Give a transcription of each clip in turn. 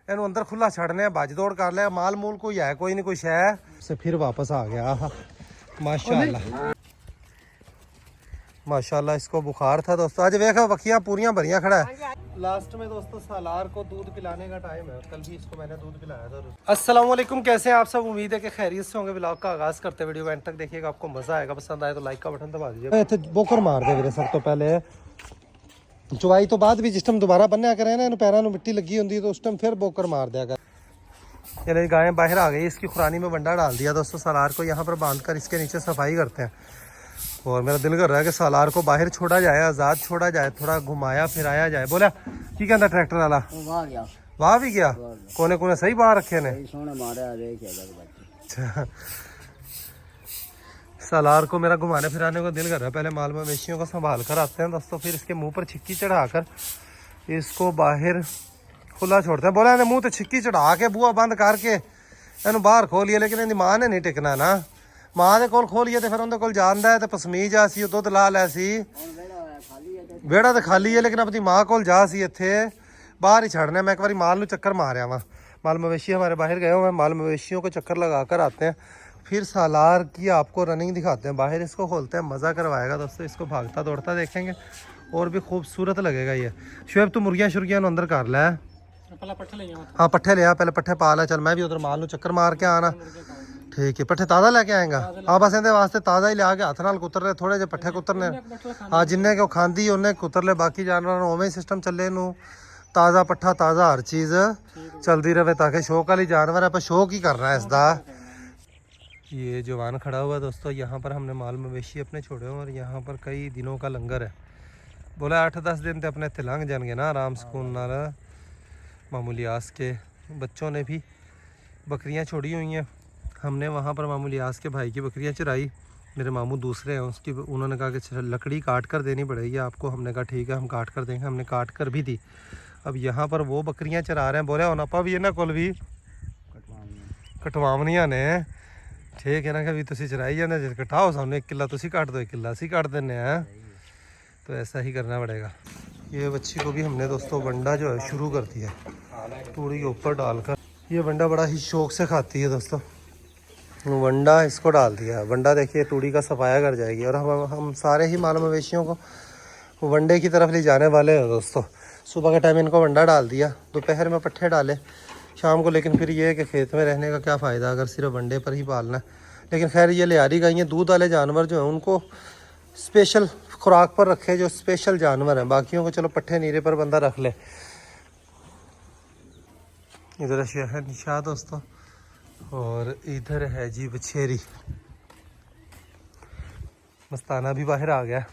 ਇਹਨੂੰ ਅੰਦਰ ਖੁੱਲਾ ਛੱਡਨੇ ਭੱਜ ਦੌੜ ਕਰ ਲਿਆ ਮਾਲ ਮੂਲ ਕੋਈ ਹੈ ਕੋਈ ਨਹੀਂ ਕੋਈ ਸ਼ੈ से फिर वापस आ गया माशाल्लाह माशाल्लाह। इसको बुखार था दोस्तों। आज देखा बखियां पूरियां भरियां खड़ा है। लास्ट में दोस्तों सालार को दूध पिलाने का टाइम है। कल भी इसको मैंने दूध पिलाया था। अस्सलाम वालेकुम, कैसे हैं आप सब? उम्मीद है कि खैरियत से होंगे। व्लॉग का आगाज करते वीडियो एंड तक देखिएगा, आपको मजा आएगा। पसंद आए तो लाइक का बटन दबा दीजिए। इत्थे बोकर मार दे वीरे सब तो पहले चुवाई तो बाद भी जिस टाइम दोबारा बनने करे ना इन पैरों में मिट्टी लगी होंगी तो उस टाइम फिर बोकर मार दिया कर। चलिए गायें बाहर आ गई। इसकी खुरानी में बंडा डाल दिया दोस्तों। सालार को यहाँ पर बांध कर इसके नीचे सफाई करते हैं। और मेरा दिल कर रहा है कि सालार को बाहर छोड़ा जाए, आज़ाद छोड़ा जाए, थोड़ा घुमाया फिराया जाए। बोला की कहता ट्रैक्टर वाला वाह भी गया कोने कोने सही बाहर रखे ने। अच्छा सालार को मेरा घुमाने फिराने को दिल कर रहा है। पहले माल मवेशियों को संभाल कर आते हैं दोस्तों, फिर इसके मुंह पर छिक्की चढ़ाकर इसको बाहर खुला छोड़ते हैं। बोला मुंह तो छिक्की चढ़ा के बुआ बंद करके इन बाहर खोलिए, लेकिन इनकी मां ने नहीं टिकना ना। मां के कोल खोलिए तो फिर उनके कोल जानदा है तो पसमीज आ सी दुध ला लै सी। बेड़ा तो खाली है लेकिन अपनी मां कोल जा सी इत्थे बाहर ही छड़ना। मैं एक बार माल नूं चक्कर मारिया वहाँ, माल मवेशी हमारे बाहर गए हुए हैं। माल मवेशियों को चक्कर लगा कर आते हैं, फिर सालार की आपको रनिंग दिखाते हैं। बाहर इसको खोलते हैं, मज़ा करवाएगा दोस्तों। इसको भागता दौड़ता देखेंगे और भी खूबसूरत लगेगा ये। शुएब तू मुर्गियाँ शुर्गियाँ अंदर कर लै। हाँ पट्ठे ले आ, पहले पट्ठे पा ला। चल मैं भी उधर माल नूं चक्कर मार के आना। ठीक है पट्ठे ताज़ा लैके आएगा। हाँ बस इहदे वास्ते ताज़ा ही लिया के हथ नाल कुतर रहे, थोड़े जे पट्ठे कुतरने। हाँ जिन्ने को खांदी उन्ने कुतर ले, बाकी जानवर उवें सिस्टम चले नूं ताज़ा पट्ठा ताज़ा हर चीज़ चलती रहे ताकि शौक वाली जानवर है। पर शौक ही करना है इसका। ये जवान खड़ा हुआ दोस्तों, यहाँ पर हमने माल मवेशी अपने छोड़े हुए और यहाँ पर कई दिनों का लंगर है। बोला 8-10 दिन तो अपने इत्थे लंघ जाएंगे ना आराम सुकून नाल। मामूली आस के बच्चों ने भी बकरियां छोड़ी हुई हैं। हमने वहाँ पर मामूली आस के भाई की बकरियां चराई। मेरे मामू दूसरे हैं उसकी, उन्होंने कहा कि लकड़ी काट कर देनी पड़ेगी आपको। हमने कहा ठीक है हम काट कर देंगे। हमने काट कर भी दी। अब यहाँ पर वो बकरियां चरा रहे हैं। बोले होना पा भी इन्हों को भी कटवावनिया ने। ठीक है ना, कभी तुम चराई जाने जो कटाओ सामने 1 किला तुम काट दो 1 किला असी काट देने हैं। तो ऐसा ही करना पड़ेगा। ये बच्ची को भी हमने दोस्तों वंडा जो है शुरू कर दिया तूड़ी के ऊपर डालकर। ये वंडा बड़ा ही शौक से खाती है दोस्तों। वंडा इसको डाल दिया। वंडा देखिए तूड़ी का सफाया कर जाएगी। और हम सारे ही माल मवेशियों को वंडे की तरफ ले जाने वाले हैं दोस्तों। सुबह के टाइम इनको वंडा डाल दिया, दोपहर में पट्ठे डाले, शाम को। लेकिन फिर ये है कि खेत में रहने का क्या फ़ायदा अगर सिर्फ वंडे पर ही पालना है। लेकिन खैर ये लियारी गायें दूध वाले जानवर जो हैं उनको स्पेशल खुराक पर रखे, जो स्पेशल जानवर हैं। बाकियों को चलो पट्ठे नीरे पर बंदा रख ले। इधर है निशा दोस्तों और इधर है जी बछेरी। मस्ताना भी बाहर आ गया।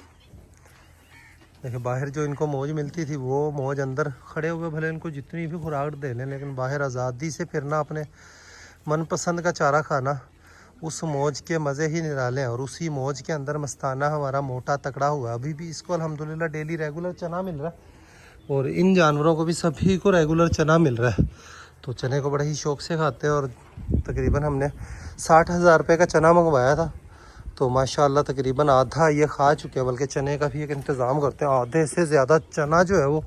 देखिए बाहर जो इनको मौज मिलती थी वो मौज अंदर खड़े हुए भले इनको जितनी भी खुराक दे लें, लेकिन बाहर आज़ादी से फिरना, अपने मनपसंद का चारा खाना, उस मौज के मज़े ही निराले हैं। और उसी मौज के अंदर मस्ताना हमारा मोटा तकड़ा हुआ। अभी भी इसको अल्हम्दुलिल्लाह डेली रेगुलर चना मिल रहा है और इन जानवरों को भी सभी को रेगुलर चना मिल रहा है। तो चने को बड़े ही शौक से खाते हैं। और तकरीबन हमने 60,000 रुपये का चना मंगवाया था तो माशाल्लाह तकरीबन आधा ये खा चुके हैं। बल्कि चने का भी एक इंतज़ाम करते हैं। आधे से ज़्यादा चना जो है वो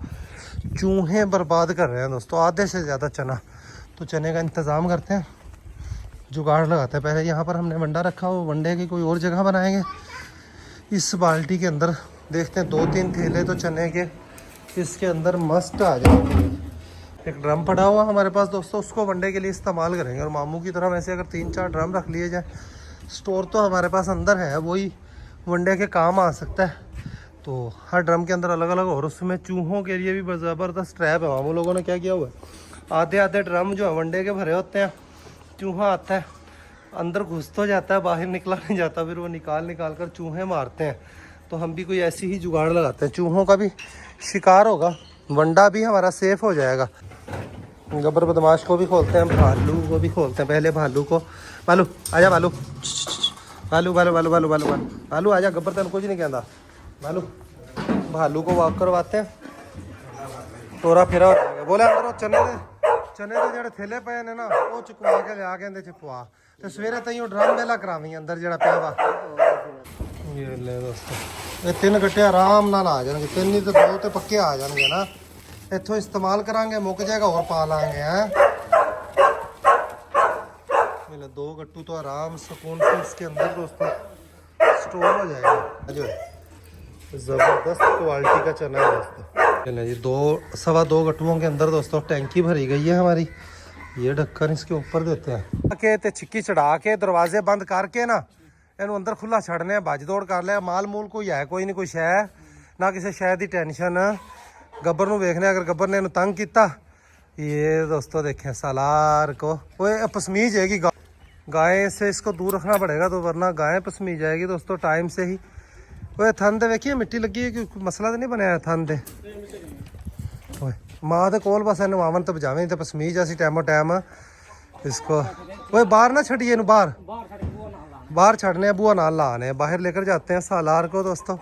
चूहे बर्बाद कर रहे हैं दोस्तों, आधे से ज़्यादा चना। तो चने का इंतज़ाम करते हैं, जुगाड़ लगाते हैं। पहले यहाँ पर हमने वंडा रखा हो, वंडे की कोई और जगह बनाएंगे। इस बाल्टी के अंदर देखते हैं 2-3 थैले तो चने के इसके अंदर मस्त आ जाएंगे। एक ड्रम पड़ा हुआ हमारे पास दोस्तों, उसको वनडे के लिए इस्तेमाल करेंगे। और मामू की तरह वैसे अगर 3-4 ड्रम रख लिए जाए, स्टोर तो हमारे पास अंदर है, वही वनडे के काम आ सकता है। तो हर ड्रम के अंदर अलग अलग। और उसमें चूहों के लिए भी ज़बरदस्त ट्रैप है। मामू लोगों ने क्या किया हुआ है, आधे ड्रम जो है वनडे के भरे होते हैं। चूहा आता है अंदर घुस तो जाता है, बाहर निकला नहीं जाता, फिर वो निकाल कर चूहे मारते हैं। तो हम भी कोई ऐसी ही जुगाड़ लगाते हैं, चूहों का भी शिकार होगा, वंडा भी हमारा सेफ हो जाएगा। गब्बर बदमाश को भी खोलते हैं, भालू को भी खोलते हैं। पहले भालू को, भालू आजा, भालू भालू भालू भालू भालू भालू भालू भालू आजा। गब्बर तेन कुछ नहीं कहता। भालू भालू को वॉक करवाते हैं, तोरा फेरा हो जाएगा। बोले अंदर चने के जड़े थैले पे ने ना वो चुकवा के लिया के अंदर पवा तो सवेरे तई ड्रम वेला करावी अंदर जड़ा पिया वा। ये ले दोस्तों ये 3 गट्टे आराम नाल आ जाएंगे। 3 नहीं तो 2 तो पक्के आ जाएंगे ना। इत्थों इस्तेमाल करांगे, मुक जाएगा और पा लांगे हैं। मिले 2 गट्टू तो आराम सुकून से इसके अंदर दोस्तों स्टोर हो जाएगा। जो जबरदस्त क्वालिटी का चना है दोस्तों। चलिए जी 2 गट्टुओं के अंदर दोस्तों टैंकी भरी गई है हमारी। ये ढक्कन इसके ऊपर देते हैं के ते छिक्की चढ़ा के दरवाजे बंद करके ना इन्हों अंदर खुला छड़ने, भज दौड़ कर लिया। माल मूल कोई है कोई नहीं, कोई शह ना किसी शह की टेंशन। गब्बर नूं वेखने, अगर गब्बर ने इन्हू तंग किया, ये दोस्तों देखें सालार को वो पसमी जाएगी। गाय से इसको दूर रखना पड़ेगा तो वरना गाय पसमी जाएगी दोस्तों टाइम से ही। वो थन दे वेखिए मिट्टी लगी है, कोई मसला तो नहीं बनया थन दे। माँ के कोल बस इन्हू आवन तो बजावे नहीं तो पसमीज असी टाइमो टाइम इसको। वो बाहर ना छड़िए इन्हू, बाहर छड़ने बुआ नाल लाने, बाहर लेकर जाते हैं सालार को दोस्तों।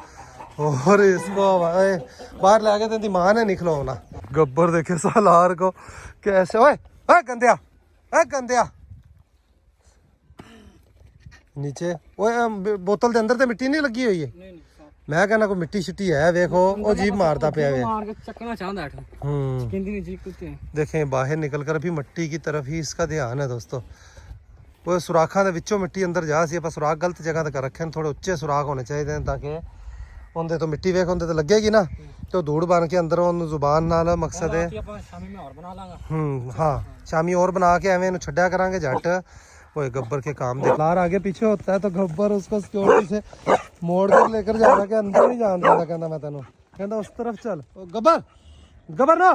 और इसको बाहर ले आके तेरी माँ ने निकलो ना। गब्बर देखे सालार को कैसे। ओए गंदिया, गंदिया नीचे। ओए बोतल के अंदर तो मिट्टी नहीं लगी हुई है। मैं कहना कोई मिट्टी शिट्टी है, देखो वो जीभ मारता पिया है। देखें बाहर निकल कर भी मिट्टी की तरफ ही इसका ध्यान है दोस्तों। वो सुराखा के मिट्टी अंदर जा सी, सुराख गलत जगह कर रखे, थोड़े उच्चे सुराख होने चाहिए ताकि उनके तो मिट्टी वेख उनके तो लगेगी ना, तो धूड़ बन के अंदर जुबान नाल मकसद है। हाँ शामी और बना के एवं छड्या करांगे झट। वो गब्बर के काम दे लार आगे पीछे होता है तो गब्बर उसको सिक्योरिटी से मोड़ कर लेकर जा रहा, के अंदर नहीं जान देता। कहना मैं तेन कहता उस तरफ चल। गब्बर गब्बर ना,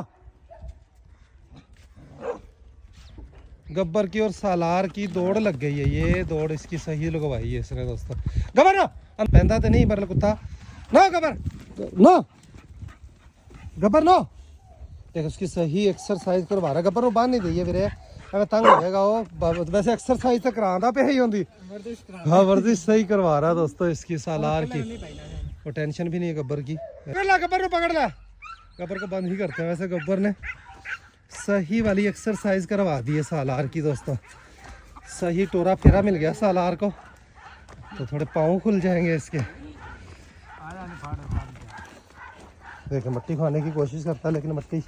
गब्बर की और सालार की दौड़ लग गई है। ये दौड़ इसकी सही लगवाई है इसने दोस्तों। गब्बर ना पहनता तो नहीं बरल कुत्ता ना, गब्बर ना, गब्बर ना। देख उसकी सही एक्सरसाइज करवा रहा। गब्बर वो बांध नहीं दी है मेरे, तंग हो जाएगा वो। वैसे एक्सरसाइज तो कराता पे ही होंगी। हाँ वर्जिश सही करवा रहा दोस्तों इसकी सालार की। वो टेंशन भी नहीं है गब्बर की। गब्बर को पकड़ ला, गब्बर को बंद ही करते हैं। वैसे गब्बर ने सही वाली एक्सरसाइज करवा दी है सालार की दोस्तों। सही टोरा फेरा मिल गया सालार को तो थोड़े पाँव खुल जाएंगे इसके। देखिए मट्टी खाने की कोशिश करता है लेकिन मट्टी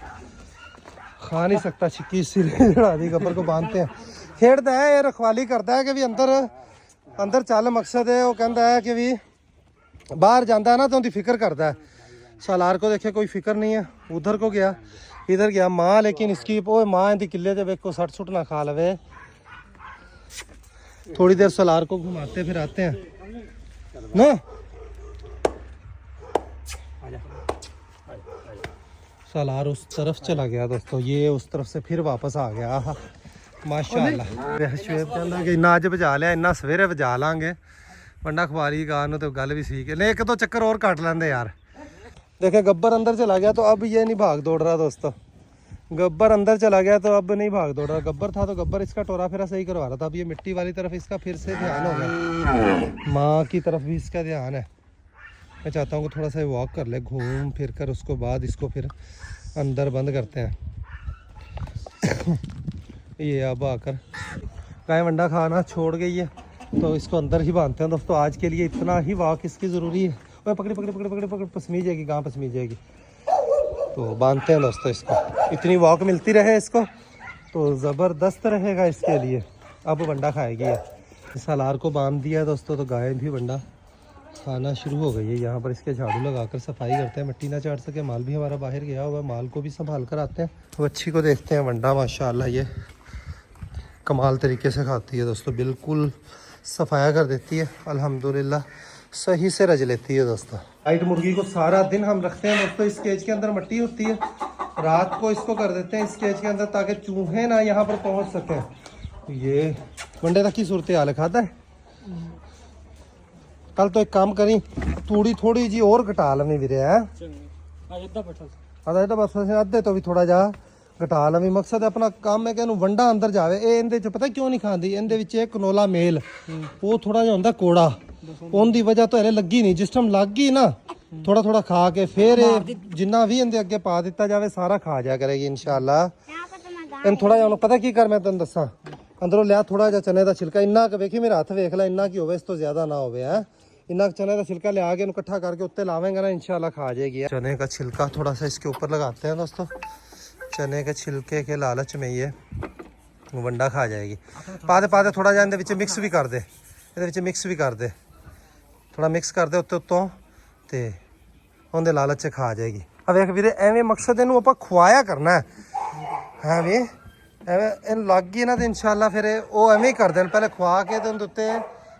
खा नहीं सकता। छिक्की इसीलिए चढ़ा दी। गब्बर को बांधते हैं, खेड़ता है ये रखवाली करता है कि भी अंदर चल। मकसद है वो कहता है कि भी बाहर जाता है ना तो उनकी फिक्र करता है। सालार को देखे कोई फिक्र नहीं है, उधर को गया इधर गया माँ, लेकिन इसकी वो माँ इनकी किले जब एक को सट सुट ना खा लवे। थोड़ी देर सालार को घुमाते फिर आते हैं ना। सालार उस तरफ चला गया दोस्तों, ये उस तरफ से फिर वापस आ गया। माशाअल्लाह शुएब कहता कि इन्ना अज बजा लिया, इन्ना सवेरे बजा लांगे वंडा खुआरी गान तो गल भी सीख है। नहीं एक दो चक्कर और काट लेंदे यार। देखे गब्बर अंदर चला गया तो अब ये नहीं भाग दौड़ रहा दोस्तों। गब्बर अंदर चला गया तो अब नहीं भाग दौड़ रहा। गब्बर था तो गब्बर इसका टोरा फेरा सही करवा रहा था। अब ये मिट्टी वाली तरफ इसका फिर से ध्यान हो गया, माँ की तरफ भी इसका ध्यान है। मैं चाहता हूँ कि थोड़ा सा वॉक कर ले घूम फिर कर, उसको बाद इसको फिर अंदर बंद करते हैं। ये अब आकर गाय वंडा खाना छोड़ गई है तो इसको अंदर ही बांधते हैं दोस्तों। आज के लिए इतना ही वॉक इसकी ज़रूरी है। वह पकड़ी पकड़ी पकड़ी पकड़ी पकड़ पसमी जाएगी, गाँ पसमी जाएगी तो बांधते हैं दोस्तों इसको। इतनी वॉक मिलती रहे इसको तो ज़बरदस्त रहेगा इसके लिए। अब वंडा खाएगी है। सालार को बांध दिया है दोस्तों तो गाय भी वंडा खाना शुरू हो गई है। यहाँ पर इसके झाड़ू लगाकर सफाई करते हैं, मिट्टी ना चाट सके। माल भी हमारा बाहर गया हुआ है, माल को भी संभाल कर आते हैं। तो अच्छी को देखते हैं वंडा माशाल्लाह ये कमाल तरीके से खाती है दोस्तों, बिल्कुल सफाया कर देती है अल्हम्दुलिल्लाह, सही से रज लेती है दोस्तों। वाइट मुर्गी को सारा दिन हम रखते हैं दोस्तों। इस केज के अंदर मिट्टी होती है, रात को इसको कर देते हैं इस केज के अंदर ताकि चूहे ना यहाँ पर पहुँच सकें। ये वंडे तक की सूरत हाल खाता है। कल तो एक काम करी थोड़ी थोड़ी जी और घटा लवी वीरे है अद्धे तो भी थोड़ा जा घटा लवी। मकसद अपना काम है कि वंडा अंदर जावे। ये इनदे च पता क्यों नहीं खाती, इनदे विच एक कनोला मेल वो थोड़ा जिहा हुंदा कोड़ा, उनकी वजह तो हले लगी नहीं। जिस टाइम लग गई ना थोड़ा थोड़ा खा के फिर जिन्ना भी इनके अगे पा दिता जावे सारा खा जा करेगी इंशाल्लाह। इन थोड़ा जिहा पता की कर मैं तेन दसा अंदरों लिया थोड़ा जिहा चने का छिलका, इन्ना क वेखी मेरा हथ वेख ला, इन्ना की होवे, इस तो ज्यादा ना होवे है। इन्ना चने का छिलका लिया के इकट्ठा करके उत्ते लावेंगे ना इंशाल्लाह खा जाएगी। चने का छिलका थोड़ा सा इसके ऊपर लगाते हैं दोस्तों चने के छिलके के लालच में ये वंडा खा जाएगी। पाते पाते थोड़ा जिहा इहदे मिक्स भी कर दे, इहदे मिक्स भी कर दे, थोड़ा मिक्स कर दे उत्ते उत्तों ते ਉਹਦੇ ਲਾਲਚ 'ਚ ਖਾ ਜਾਏਗੀ। ਆ ਵੇਖ ਵੀਰੇ ਐਵੇਂ ਮਕਸਦ ਇਹਨੂੰ ਆਪਾਂ ਖਵਾਇਆ ਕਰਨਾ ਹੈ ਵੀ ਐਵੇਂ ਇਹਨੂੰ ਲੱਗ ਗਈ ਨਾ ਤੇ ਇਨਸ਼ਾਅੱਲਾ ਫਿਰ ਉਹ ਐਵੇਂ ਹੀ ਕਰਦੇ ਨੇ, ਪਹਿਲੇ ਖਵਾ ਕੇ ਤੇ ਉਹਦੇ ਉੱਤੇ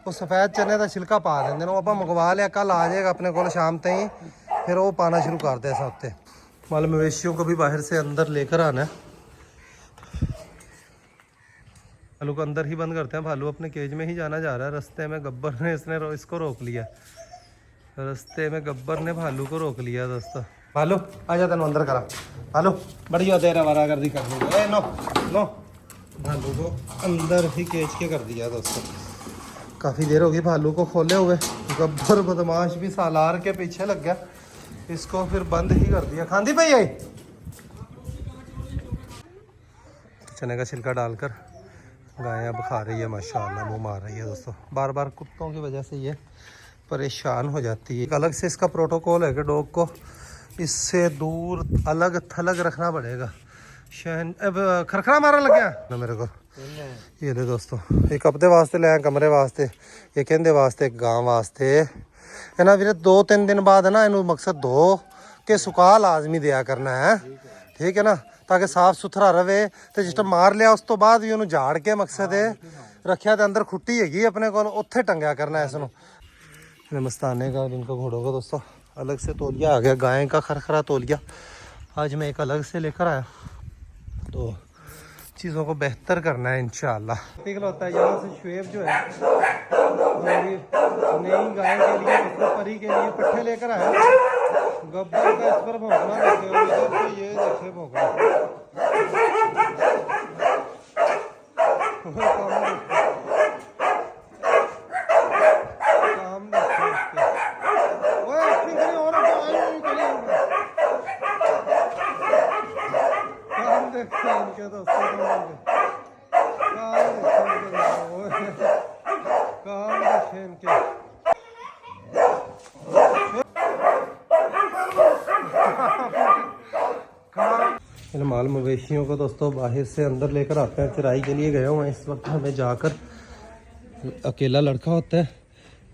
ਉਹ ਸਫੈਦ ਚਨੇ ਦਾ ਛਿਲਕਾ ਪਾ ਦਿੰਦੇ ਨੇ। ਉਹ ਆਪਾਂ ਮੰਗਵਾ ਲਿਆ, ਕੱਲ ਆ ਜਾਏਗਾ ਆਪਣੇ ਕੋਲ ਸ਼ਾਮ ਤਾਈਂ, फिर वो पाना शुरू कर दे सकते। माल मवेशियों को भी बाहर से अंदर लेकर आना है। भालू को अंदर ही बंद करते हैं, भालू अपने केज में ही जाना जा रहा है। रास्ते में गब्बर ने इसको रोक लिया, रास्ते में गब्बर ने भालू को रोक लिया। दोस्तों भालू आ जा, तेन अंदर करा। भालू बढ़िया तेरा वारा कर दी, कर दी। नो नो, भालू को अंदर ही केज के कर दिया। दोस्तों काफ़ी देर होगी भालू को खोले हुए, गब्बर बदमाश भी सालार के पीछे लग गया, इसको फिर बंद ही कर दिया। खांदी पई आई चने का छिलका डालकर गाय अब खा रही है माशाल्लाह, मुंह मार रही है। दोस्तों बार बार कुत्तों की वजह से ये परेशान हो जाती है। एक अलग से इसका प्रोटोकॉल है कि डॉग को इससे दूर अलग थलग रखना पड़ेगा। शहन अब खरखरा मारन लग गया ना मेरे को। ये ले दोस्तों, एक हफ्ते वास्ते ले आए कमरे वास्ते, ये कहते वास्ते, एक गांव वास्ते है ना वीरे। 2-3 दिन बाद है ना इनू मकसद धो के सुका लाजमी दिया करना है, ठीक है ना, ताकि साफ सुथरा रहे। तो जिस मार लिया उस तो बाद भी उन्होंने झाड़ के मकसद है रखा, तो अंदर खुट्टी हैगी अपने को, उत्थे टंगया करना है इसनों। मस्ताने का इनका घोड़ों का दोस्तों अलग से तौलिया आ गया, गाय का खरखरा तौलिया आज मैं एक अलग से लेकर आया। तो चीज़ों को बेहतर करना है इंशाअल्लाह। होता है यहाँ से शुएब जो है नई गाय के लिए, परी के लिए पट्ठे लेकर आया। गब्बर का इस पर भौंकना देखे, इधर तो ये देखे भौंकना। माल मवेशियों को दोस्तों बाहर से अंदर लेकर आते हैं, चराई के लिए गए हुए हैं। इस वक्त हमें जाकर अकेला लड़का होता है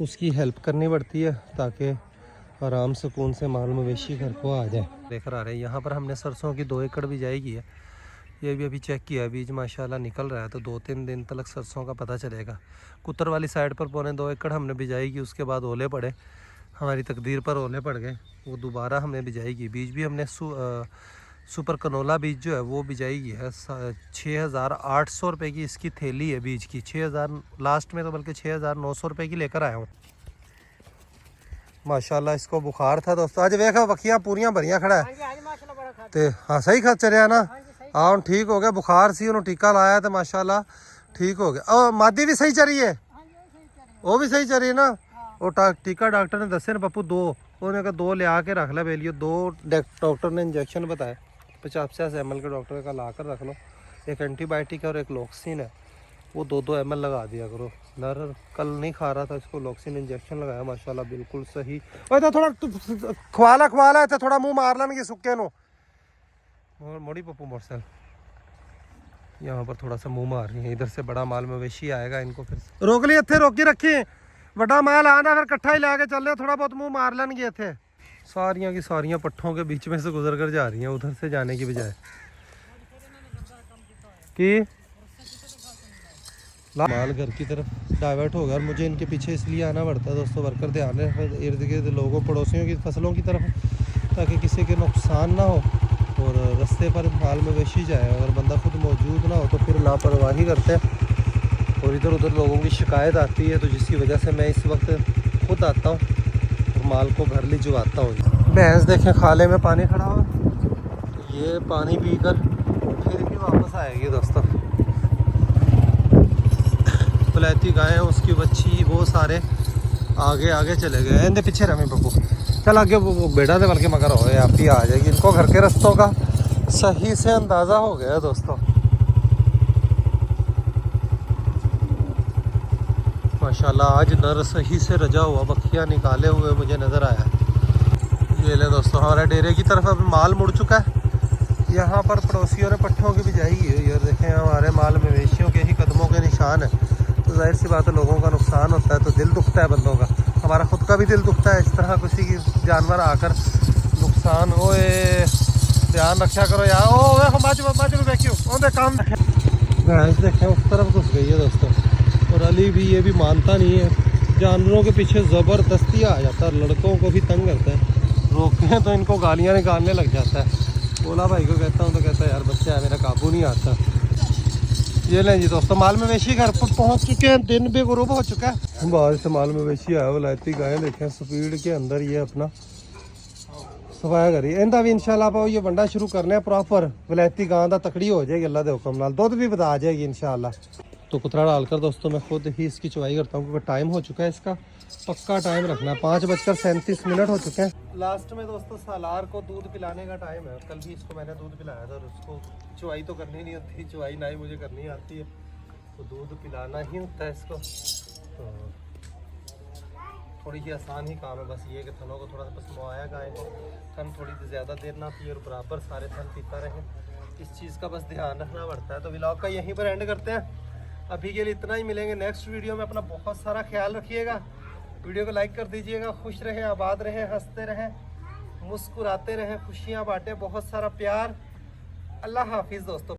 उसकी हेल्प करनी पड़ती है ताकि आराम सुकून से माल मवेशी घर को आ जाए। लेकर आ रहे हैं यहाँ पर हमने सरसों की 2 एकड़ बिजाई की है। ये भी अभी चेक किया, बीज माशाल्लाह निकल रहा है, तो 2-3 दिन तक सरसों का पता चलेगा। कुतर वाली साइड पर 1.25 एकड़ हमने बिजाई की, उसके बाद ओले पड़े, हमारी तकदीर पर ओले पड़ गए, वो दोबारा हमने बिजाई की। बीज भी हमने सुपर कनोला बीज जो है वो बिजाई की है। 6,800 रुपये की इसकी थैली है बीज की, 6,000 लास्ट में तो बल्कि 6,900 रुपये की लेकर आया हूँ। माशाल्लाह इसको बुखार था दोस्तों, आज देखा वखियाँ पूरियाँ भरियाँ खड़ा है तो हाँ सही खा चलिया ना। हाँ ठीक हो गया, बुखार सी उन्होंने टीका लाया तो माशाल्लाह ठीक हो गया। और मादी भी सही चली है, वो भी सही चली है ना। वो टीका डॉक्टर ने दसे पप्पू 2, उन्होंने कहा 2 ले आके रख ले बेलियो। 2 डॉक्टर ने इंजेक्शन बताया 50 ml के, डॉक्टर का ला कर रख लो। एक एंटीबायोटिक है और एक लॉक्सिन है, वो 2-2 ml लगा दिया करो। नर कल नहीं खा रहा था, इसको लॉक्सिन इंजेक्शन लगाया माशाल्लाह बिल्कुल सही। और तो थोड़ा खवाला है तो थोड़ा मुंह मार लेंगे सुक्के नो मोड़ी पप्पू मोटरसाइकिल यहाँ पर थोड़ा सा मुंह मार रही है। इधर से बड़ा माल मवेशी आएगा, इनको फिर रोक लिए थे, रोकी रखी बड़ा माल आना फिर कट्ठा ही लाके चल रहे, थोड़ा बहुत मुंह मार लेंगे थे। सारियाँ की सारियाँ पट्ठों के बीच में से गुजर कर जा रही हैं उधर से जाने की बजाय। कि माल घर की तरफ डाइवर्ट होगा और मुझे इनके पीछे इसलिए आना पड़ता है दोस्तों, वर्कर ध्यान रखें इर्द गिर्द लोगों पड़ोसियों की फसलों की तरफ, ताकि किसी के नुकसान ना हो और रास्ते पर माल मवेशी जाए। अगर बंदा खुद मौजूद ना हो तो फिर लापरवाही करते हैं और इधर उधर लोगों की शिकायत आती है, तो जिसकी वजह से मैं इस वक्त खुद आता हूँ और माल को घर भिजवाता हूँ। भैंस देखें खाले में पानी खड़ा हुआ, ये पानी पीकर फिर भी वापस आएगी दोस्तों। बलैती गाय है, उसकी बच्ची, वो सारे आगे आगे चले गए। इनके पीछे रहे बब्बू, चल आगे वो बेटा थे बल्कि मगर हो आप ही आ जाएगी। इनको घर के रास्तों का सही से अंदाज़ा हो गया दोस्तों। माशाल्लाह आज नर सही से रजा हुआ बखिया निकाले हुए मुझे नज़र आया। ये ले दोस्तों हमारे डेरे की तरफ अब माल मुड़ चुका है। यहाँ पर पड़ोसियों ने पट्ठों की बिजाई की हुई है और देखें हमारे माल मवेशियों के ही कदमों के निशान है, तो जाहिर सी बात है लोगों का नुकसान होता है तो दिल दुखता है बंदों का। हमारा खुद का भी दिल दुखता है इस तरह किसी की जानवर आकर नुकसान होए। ध्यान रखा करो यार। ओ बाजू में बैठियो ओ दे काम भैंस देखें उस तरफ घुस गई है दोस्तों, और अली भी ये भी मानता नहीं है, जानवरों के पीछे ज़बरदस्ती आ जाता है, लड़कों को भी तंग करता है, रोकते हैं तो इनको गालियाँ निकालने लग जाता है। ओला भाई को कहता हूँ तो कहता है यार बच्चा है मेरा, काबू नहीं आता। ये लें जी दोस्तों, माल मवेशी घर पर पहुँच चुके हैं, दिन भी गुरूब हो चुका है। बाहर से माल मवेशी आया, वलायती गायें देखें स्पीड के अंदर ये अपना सफाया करी। इंदा भी इंशाल्लाह आप ये वंडा शुरू करने प्रॉपर वलायती गां दा तकड़ी हो जाएगी अल्लाह के हुक्म नाल, दूध भी बता जाएगी इंशाल्लाह। तो कुतरा डालकर दोस्तों मैं खुद ही इसकी चुवाई करता हूँ क्योंकि टाइम हो चुका है, इसका पक्का टाइम रखना है। 5:37 हो चुके हैं। लास्ट में दोस्तों सालार को दूध पिलाने का टाइम है। कल भी इसको मैंने दूध पिलाया था और उसको चुवाई तो करनी नहीं होती, चुवाई ना ही मुझे करनी आती है, तो दूध पिलाना ही होता है इसको। तो थोड़ी सी आसान ही काम है, बस ये कि थनों को थोड़ा सा बस मुआया गाय को, थन थोड़ी सी ज़्यादा देर ना पिए और बराबर सारे थन पीता रहे, इस चीज़ का बस ध्यान रखना पड़ता है। तो व्लॉग का यहीं पर एंड करते हैं, अभी के लिए इतना ही। मिलेंगे नेक्स्ट वीडियो में। अपना बहुत सारा ख्याल रखिएगा, वीडियो को लाइक कर दीजिएगा। खुश रहें, आबाद रहें, हंसते रहें, मुस्कुराते रहें, खुशियाँ बांटें, बहुत सारा प्यार। अल्लाह हाफिज़ दोस्तों।